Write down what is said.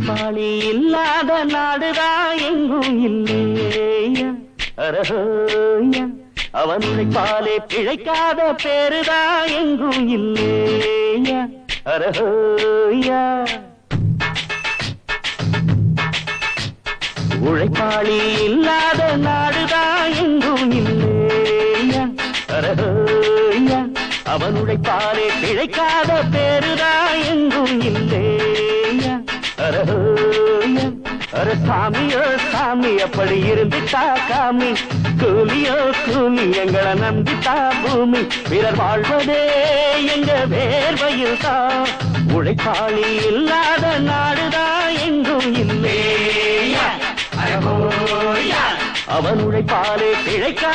உழைப்பாளி இல்லாத நாடுதான் எங்கும் இல்லையா அரஹோயா அவன் உழைப்பாலே பிழைக்காத பேருதான் எங்கும் இல்லையா அரஹோயா உழைப்பாளி இல்லாத நாடுதான் எங்கும் இல்லையா அரஹோயா அவன் உழைப்பாலே பிழைக்காத பேருதான் எங்கும் இல்லையா அரஹோயா அர சாமியோ சாமி அப்படி இருந்துட்டா காமி கூலியோ கூலி எங்களை நம்பித்தா பூமி பிறர் வாழ்வதே எங்க வேர்வையில் தான் உழைப்பாளி இல்லாத நாடுதான் எங்கும் இல்லையா அவன் உழைப்பாலே பிழைக்க